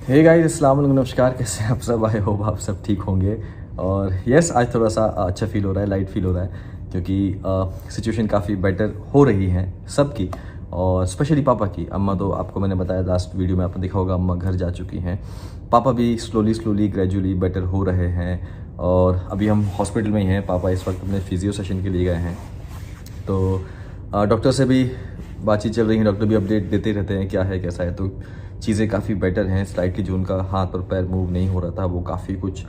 Hey guys, अस्सलाम वालेकुम, नमस्कार। कैसे हैं आप सब? आई होप आप सब ठीक होंगे। और यस, आज थोड़ा सा अच्छा फील हो रहा है, लाइट फील हो रहा है, क्योंकि सिचुएशन काफ़ी बेटर हो रही है सबकी, और स्पेशली पापा की। अम्मा तो आपको मैंने बताया लास्ट वीडियो में, आपने देखा होगा, अम्मा घर जा चुकी हैं। पापा भी स्लोली ग्रेजुअली बेटर हो रहे हैं, और अभी हम हॉस्पिटल में ही हैं। पापा इस वक्त अपने फिजियो सेशन के लिए गए हैं, तो डॉक्टर से भी बातचीत चल रही है। डॉक्टर भी अपडेट देते रहते हैं क्या है कैसा है, तो चीज़ें काफ़ी बेटर हैं। स्लाइटली जो उनका हाथ और पैर मूव नहीं हो रहा था, वो काफ़ी कुछ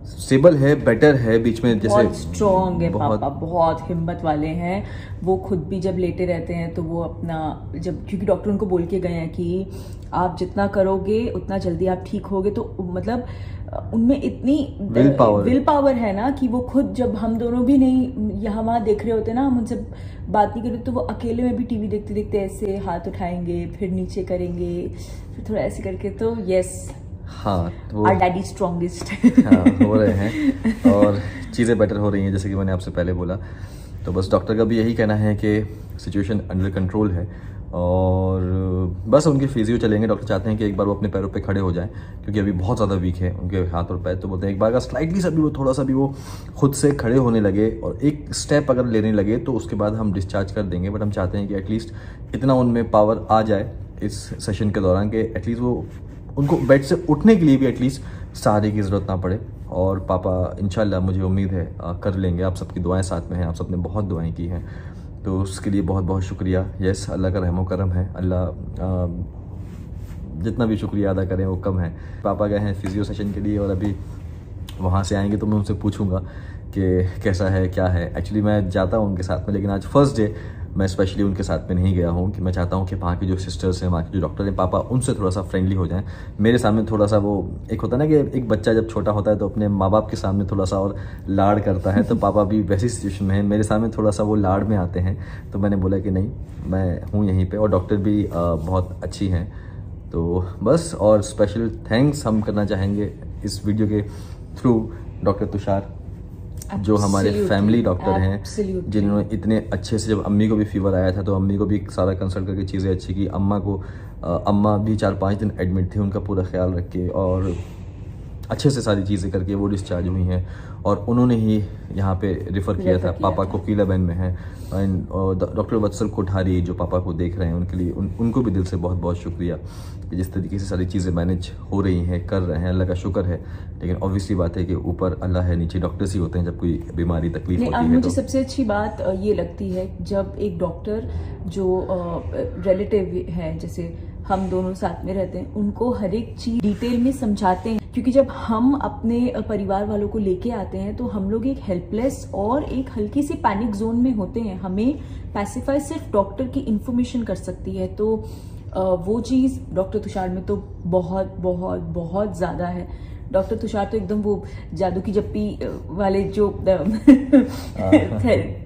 स्टेबल है, बेटर है। बीच में जैसे बहुत स्ट्रॉन्ग है पापा, बहुत हिम्मत वाले हैं। वो खुद भी जब लेटे रहते हैं तो वो अपना क्योंकि डॉक्टर उनको बोल के गए हैं कि आप जितना करोगे उतना जल्दी आप ठीक होगे, तो मतलब उनमें इतनी विल पावर है ना कि वो खुद, जब हम दोनों भी नहीं यहाँ वहाँ देख रहे होते ना, हम उनसे बात नहीं करें, तो वो अकेले में भी टीवी देखते देखते ऐसे हाथ उठाएंगे, फिर नीचे करेंगे, फिर थोड़ा ऐसे करके। तो यस, हाँ, तो आवर डैडी स्ट्रॉन्गेस्ट हाँ, हो रहे हैं और चीज़ें बेटर हो रही हैं, जैसे कि मैंने आपसे पहले बोला। तो बस डॉक्टर का भी यही कहना है कि सिचुएशन अंडर कंट्रोल है, और बस उनके फिजियो चलेंगे। डॉक्टर चाहते हैं कि एक बार वो अपने पैरों पे खड़े हो जाएं, क्योंकि अभी बहुत ज़्यादा वीक है उनके हाथ और पैर। तो बोलते हैं एक बार अगर स्लाइटली सा भी वो, थोड़ा सा भी वो खुद से खड़े होने लगे और एक स्टेप अगर लेने लगे, तो उसके बाद हम डिस्चार्ज कर देंगे। बट हम चाहते हैं कि एटलीस्ट इतना उनमें पावर आ जाए इस सेशन के दौरान कि एटलीस्ट वो, उनको बेड से उठने के लिए भी एटलीस्ट सहारे की ज़रूरत ना पड़े। और पापा इंशाल्लाह, मुझे उम्मीद है, कर लेंगे। आप सबकी दुआएं साथ में हैं, आप सबने बहुत दुआएं की हैं, तो उसके लिए बहुत बहुत शुक्रिया। यस, अल्लाह का रहमो करम है। अल्लाह जितना भी शुक्रिया अदा करें वो कम है। पापा गए हैं फिजियो सेशन के लिए, और अभी वहाँ से आएंगे तो मैं उनसे पूछूंगा कि कैसा है क्या है। एक्चुअली मैं जाता हूँ उनके साथ में, लेकिन आज फर्स्ट डे मैं स्पेशली उनके साथ में नहीं गया हूँ, कि मैं चाहता हूँ कि वहाँ की जो सिस्टर्स हैं, वहाँ के जो डॉक्टर हैं, पापा उनसे थोड़ा सा फ्रेंडली हो जाएं। मेरे सामने थोड़ा सा वो, एक होता है ना कि एक बच्चा जब छोटा होता है तो अपने माँ बाप के सामने थोड़ा सा और लाड़ करता है, तो पापा भी वैसी सिचुएशन में है। मेरे सामने थोड़ा सा वो लाड़ में आते हैं, तो मैंने बोला कि नहीं, मैं हूँ यहीं पर। और डॉक्टर भी बहुत अच्छी हैं, तो बस। और स्पेशल थैंक्स हम करना चाहेंगे इस वीडियो के थ्रू डॉक्टर तुषार, जो हमारे फैमिली डॉक्टर हैं, जिन्होंने इतने अच्छे से, जब अम्मी को भी फीवर आया था तो अम्मी को भी सारा कंसल्ट करके चीज़ें अच्छी की। अम्मा भी 4-5 दिन एडमिट थी, उनका पूरा ख्याल रख के और अच्छे से सारी चीज़ें करके वो डिस्चार्ज हुई हैं। और उन्होंने ही यहाँ पे रेफ़र किया था। पापा को कोकिलाबेन में है, और डॉक्टर वत्सल कोठारी जो पापा को देख रहे हैं, उनके लिए उनको भी दिल से बहुत बहुत शुक्रिया कि जिस तरीके से सारी चीज़ें मैनेज हो रही हैं, कर रहे हैं। अल्लाह का शुक्र है। लेकिन ऑब्वियसली बात है कि ऊपर अल्लाह है, नीचे डॉक्टर्स ही होते हैं जब कोई बीमारी तकलीफ होती है। मुझे सबसे अच्छी बात ये लगती है जब एक डॉक्टर जो रिलेटिव है, जैसे हम दोनों साथ में रहते हैं, उनको हर एक चीज डिटेल में समझाते हैं। क्योंकि जब हम अपने परिवार वालों को लेके आते हैं तो हम लोग एक हेल्पलेस और एक हल्की सी पैनिक जोन में होते हैं। हमें पैसिफाई सिर्फ डॉक्टर की इंफॉर्मेशन कर सकती है। तो वो चीज़ डॉक्टर तुषार में तो बहुत बहुत बहुत ज़्यादा है। डॉक्टर तुषार तो एकदम वो जादू की जप्पी वाले जो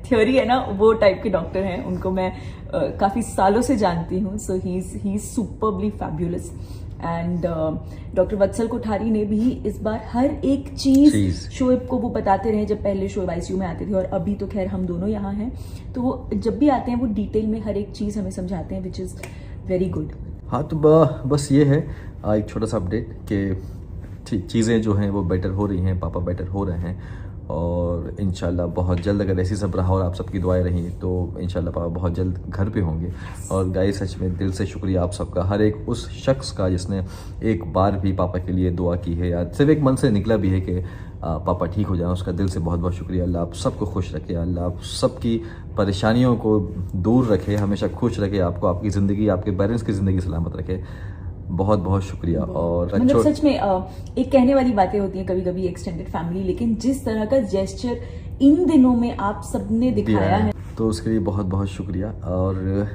थ्योरी है ना, वो टाइप के डॉक्टर हैं। उनको मैं काफ़ी सालों से जानती हूँ। So he is superbly fabulous. And doctor Vatsal Kothari ने भी इस बार हर एक चीज शोएब को वो बताते रहे। जब पहले शोएब आईसीयू में आते थे, और अभी तो खैर हम दोनों यहाँ हैं, तो वो जब भी आते हैं वो डिटेल में हर एक चीज हमें समझाते हैं, विच इज़ वेरी गुड। हाँ, तो बस ये है एक छोटा सा अपडेट कि चीज़ें जो हैं वो बेटर हो रही हैं, पापा बेटर हो रहे हैं, और इंशाल्लाह बहुत जल्द, अगर ऐसी सब रहा और आप सबकी दुआएं रही, तो इंशाल्लाह पापा बहुत जल्द घर पे होंगे। और गाइस, सच में दिल से शुक्रिया आप सबका, हर एक उस शख्स का जिसने एक बार भी पापा के लिए दुआ की है, या सिर्फ एक मन से निकला भी है कि पापा ठीक हो जाए, उसका दिल से बहुत बहुत शुक्रिया। अल्लाह आप सबको खुश रखे, अल्लाह आप सबकी परेशानियों को दूर रखे, हमेशा खुश रखे, आपको, आपकी ज़िंदगी, आपके पेरेंट्स की ज़िंदगी सलामत रखे। बहुत बहुत शुक्रिया। और मतलब सच में एक कहने वाली बातें होती हैं कभी कभी एक्सटेंडेड फैमिली, लेकिन जिस तरह का जेस्चर इन दिनों में आप सबने दिखाया है, तो उसके लिए बहुत बहुत शुक्रिया। और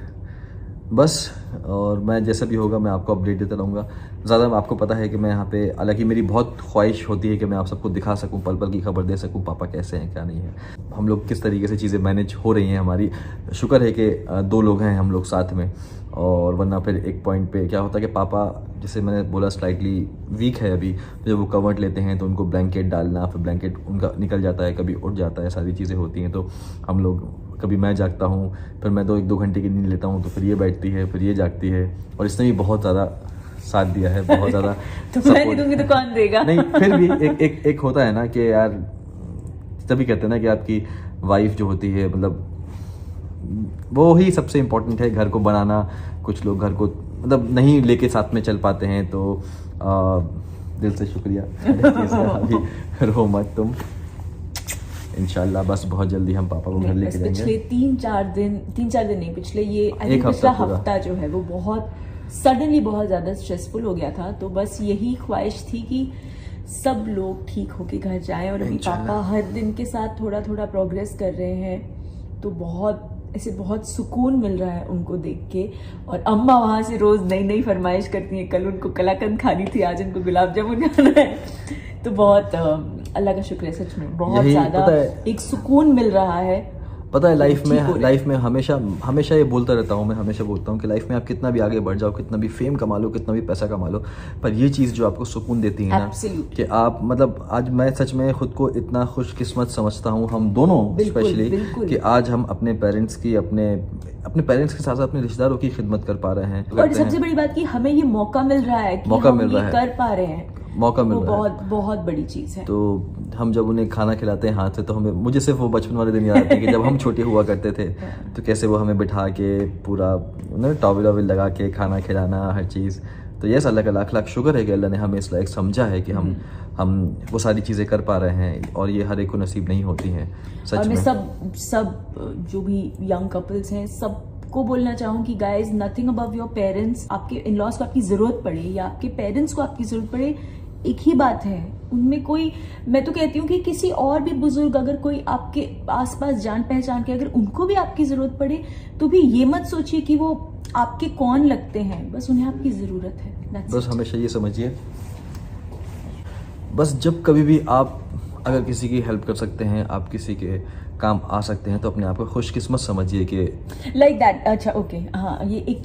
बस, और मैं जैसा भी होगा मैं आपको अपडेट देता रहूँगा। ज़्यादा आपको पता है कि मैं यहाँ पे, हालांकि मेरी बहुत ख्वाहिश होती है कि मैं आप सबको दिखा सकूँ, पल पल की खबर दे सकूँ, पापा कैसे हैं क्या नहीं है, हम लोग किस तरीके से चीज़ें मैनेज हो रही हैं हमारी। शुक्र है कि 2 लोग हैं हम लोग साथ में, और वरना फिर एक पॉइंट पे क्या होता है कि पापा, जैसे मैंने बोला, स्लाइटली वीक है अभी। जब वो कवर्ट लेते हैं तो उनको ब्लैंकेट डालना, फिर ब्लैंकेट उनका निकल जाता है, कभी उठ जाता है, सारी चीज़ें होती हैं। तो हम लोग, कभी मैं जागता हूँ, फिर मैं 1-2 घंटे की नींद लेता हूँ, तो फिर ये बैठती है, फिर ये जागती है, और इसने भी बहुत ज़्यादा साथ दिया है, बहुत ज़्यादा तो मैं नहीं दूंगी तो कौन देगा? नहीं, फिर भी एक होता है ना कि यार, तभी कहते हैं ना कि आपकी वाइफ जो होती है, मतलब वो ही सबसे इम्पोर्टेंट है। घर को बनाना, कुछ लोग घर को मतलब नहीं लेके साथ में चल पाते हैं, तो दिल से शुक्रिया। अभी रो मत तुम, इंशाल्लाह बस बहुत जल्दी हम पापा को घर लेके जाएंगे। पिछले 3-4 दिन नहीं, पिछले ये एक पिछला हफ्ता हफ्ता जो है वो बहुत सडनली बहुत ज्यादा स्ट्रेसफुल हो गया था। तो बस यही ख्वाहिश थी कि सब लोग ठीक होके घर जाएं, और अभी पापा हर दिन के साथ थोड़ा थोड़ा प्रोग्रेस कर रहे हैं, तो बहुत सुकून मिल रहा है उनको देख के। और अम्मा वहां से रोज नई नई फरमाइश करती हैं, कल उनको कलाकंद खानी थी, आज उनको गुलाब जामुन खाना है। तो बहुत अल्लाह का शुक्र है, सच में बहुत ज्यादा एक सुकून मिल रहा है। पता है लाइफ में हमेशा ये बोलता रहता हूँ, मैं हमेशा बोलता हूँ कि लाइफ में आप कितना भी आगे बढ़ जाओ, कितना भी फेम कमा लो, कितना भी पैसा कमा लो, पर ये चीज़ जो आपको सुकून देती है ना, कि आप मतलब आज मैं सच में खुद को इतना खुशकिस्मत समझता हूँ, हम दोनों स्पेशली, कि आज हम अपने पेरेंट्स की अपने पेरेंट्स के साथ साथ अपने रिश्तेदारों की खिदमत कर पा रहे हैं। और सबसे बड़ी बात कि हमें ये मौका मिल रहा है कि हम ये कर पा रहे हैं, मौका मिल रहा है, बहुत बड़ी चीज है। तो हम जब उन्हें खाना खिलाते हैं हाथ से, तो मुझे सिर्फ वो बचपन वाले दिन याद आते हैं कि जब हम छोटे हुआ करते थे, तो कैसे वो हमें बिठा के पूरा टॉवल वॉवल लगा के खाना खिलाना, हर चीज़। तो यस, अल्लाह का लाख लाख शुक्र है कि अल्लाह ने हमें इस लायक समझा है कि हम वो सारी चीज़ें कर पा रहे हैं, और ये हर एक को नसीब नहीं होती हैं सच में। सब जो भी यंग कपल्स हैं, सब को बोलना चाहूँ कि guys, nothing above your parents. आपके इन लॉज को आपकी जरूरत पड़े या आपके पेरेंट्स को आपकी जरूरत पड़े, एक ही बात है, उनमें कोई, मैं तो कहती हूँ कि किसी और भी बुजुर्ग अगर कोई आपके आसपास जान पहचान के अगर उनको भी आपकी जरूरत पड़े, तो भी ये मत सोचिए कि वो आपके कौन लगते हैं, बस उन्हें आपकी जरूरत है। बस हमेशा ये समझिए, बस जब कभी भी आप अगर किसी की हेल्प कर सकते हैं, आप किसी के काम आ सकते हैं, तो अपने आप को खुशकिस्मत समझिए कि लाइक दैट। अच्छा, ओके, हाँ, ये एक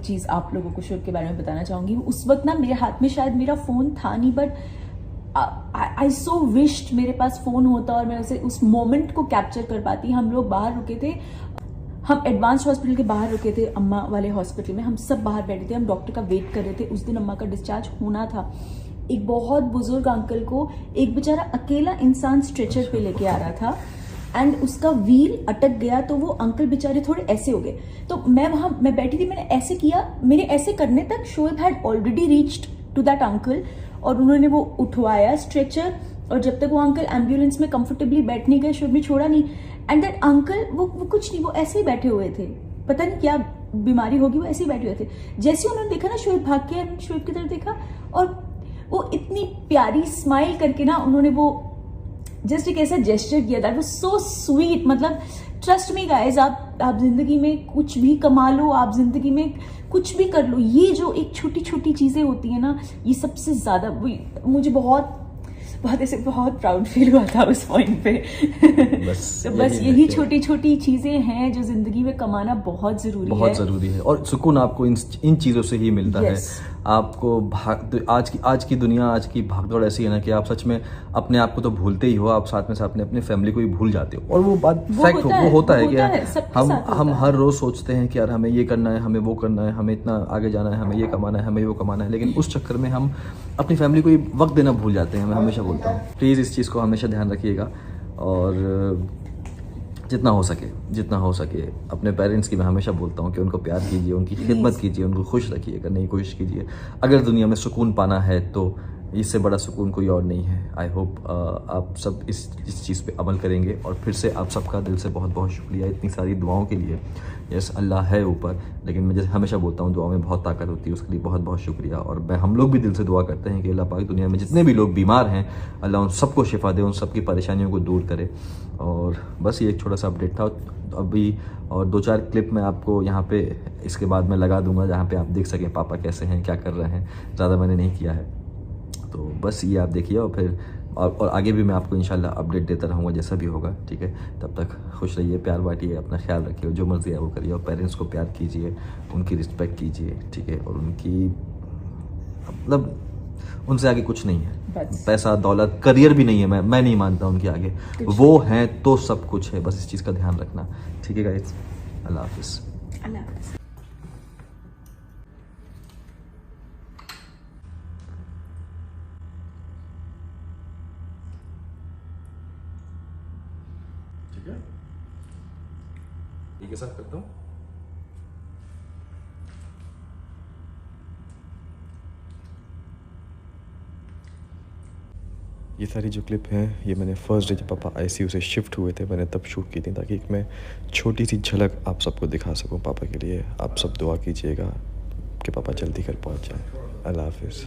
चीज आप लोगों को शुभ के बारे में बताना चाहूंगी। उस वक्त ना मेरे हाथ में शायद मेरा फोन था नहीं, बट आई सो विश्ड मेरे पास फोन होता और मैं उस मोमेंट को कैप्चर कर पाती। हम लोग बाहर रुके थे, हम एडवांस हॉस्पिटल के बाहर रुके थे, अम्मा वाले हॉस्पिटल में। हम सब बाहर बैठे थे, हम डॉक्टर का वेट कर रहे थे। उस दिन अम्मा का डिस्चार्ज होना था। एक बहुत बुजुर्ग अंकल को एक बेचारा अकेला इंसान स्ट्रेचर पे लेके आ रहा था, एंड उसका व्हील अटक गया, तो वो अंकल बेचारे थोड़े ऐसे हो गए। तो मैं बैठी थी, मैंने ऐसे किया, मेरे ऐसे करने तक Shoaib had already reached to that uncle, और उन्होंने वो उठवाया स्ट्रेचर, और जब तक वो अंकल एम्बुलेंस में कंफर्टेबली बैठ नहीं गए, शोएब ने छोड़ा नहीं। एंड दैट अंकल वो कुछ नहीं, वो ऐसे ही बैठे हुए थे, पता नहीं क्या बीमारी होगी, वो ऐसे ही बैठे हुए थे। जैसे उन्होंने देखा ना, शोएब भाग के शोएब की तरफ देखा, और वो इतनी प्यारी स्माइल करके ना उन्होंने वो जस्ट एक ऐसा जेस्चर किया, दैट वाज सो स्वीट। मतलब ट्रस्ट मी गाइज, आप जिंदगी में कुछ भी कमा लो, आप जिंदगी में कुछ भी कर लो, ये जो एक छोटी छोटी चीजें होती है ना, ये सबसे ज्यादा मुझे बहुत ऐसे बहुत प्राउड फील हुआ था उस पॉइंट पे। तो बस यही छोटी छोटी चीजें हैं जो जिंदगी में कमाना बहुत जरूरी है, और सुकून आपको इन चीजों से ही मिलता है। आपको आज की दुनिया, आज की भागदौड़ ऐसी है ना कि आप सच में अपने आप को तो भूलते ही हो, आप साथ में साथ अपने फैमिली को भी भूल जाते हो। और वो बात फैक्ट वो होता है कि हम हर रोज सोचते हैं कि यार हमें ये करना है, हमें वो करना है, हमें इतना आगे जाना है, हमें ये कमाना है, हमें वो कमाना है, लेकिन उस चक्कर में हम अपनी फैमिली को वक्त देना भूल जाते हैं। मैं हमेशा बोलता हूँ, प्लीज़ इस चीज़ को हमेशा ध्यान रखिएगा, और जितना हो सके अपने पेरेंट्स की मैं हमेशा बोलता हूँ कि उनको प्यार कीजिए, उनकी खिदमत कीजिए, उनको खुश रखिए, करने की कोशिश कीजिए। अगर दुनिया में सुकून पाना है तो इससे बड़ा सुकून कोई और नहीं है। आई होप आप सब इस चीज़ पे अमल करेंगे, और फिर से आप सबका दिल से बहुत बहुत शुक्रिया इतनी सारी दुआओं के लिए। यस, अल्लाह है ऊपर, लेकिन मैं जैसे हमेशा बोलता हूँ, दुआ में बहुत ताकत होती है, उसके लिए बहुत बहुत शुक्रिया। और हम लोग भी दिल से दुआ करते हैं कि अल्लाह पाक दुनिया में जितने भी लोग बीमार हैं, अल्लाह उन सबको शिफा दे, उन सबकी परेशानियों को दूर करे। और बस ये एक छोटा सा अपडेट था अभी, और 2-4 क्लिप मैं आपको यहाँ पे इसके बाद मैं लगा दूंगा, जहाँ पे आप देख सकें पापा कैसे हैं, क्या कर रहे हैं। ज़्यादा मैंने नहीं किया है, तो बस ये आप देखिए, और फिर और आगे भी मैं आपको इंशाल्लाह अपडेट देता रहूँगा जैसा भी होगा, ठीक है। तब तक खुश रहिए, प्यार बांटिए, अपना ख्याल रखिए, जो मर्ज़ी है वो करिए, और पेरेंट्स को प्यार कीजिए, उनकी रिस्पेक्ट कीजिए, ठीक है। और उनकी मतलब उनसे आगे कुछ नहीं है, पैसा दौलत करियर भी नहीं है, मैं नहीं मानता उनके आगे, वो हैं तो सब कुछ है। बस इस चीज़ का ध्यान रखना, ठीक है गाइस। अल्लाह हाफिज़। ठीक है, ये के साथ करता हूँ। ये सारी जो क्लिप हैं ये मैंने फर्स्ट डे जब पापा आईसीयू से शिफ्ट हुए थे मैंने तब शूट की थी, ताकि एक मैं छोटी सी झलक आप सबको दिखा सकूं पापा के लिए। आप सब दुआ कीजिएगा कि पापा जल्दी घर पहुंच जाएं। अल्लाह हाफिज़।